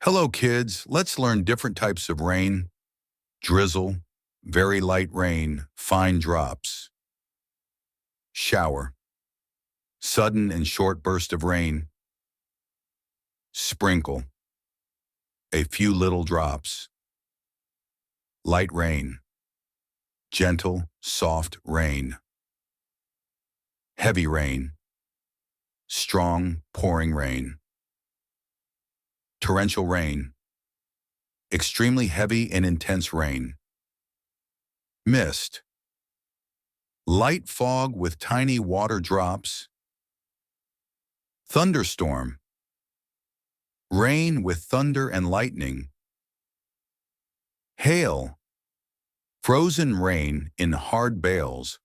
Hello, kids. Let's learn different types of rain. Drizzle, very light rain, fine drops. Shower, sudden and short burst of rain. Sprinkle, a few little drops. Light rain, gentle, soft rain. Heavy rain, strong, pouring rain. Torrential rain, extremely heavy and intense rain. Mist, light fog with tiny water drops. Thunderstorm, rain with thunder and lightning. Hail, frozen rain in hard bales.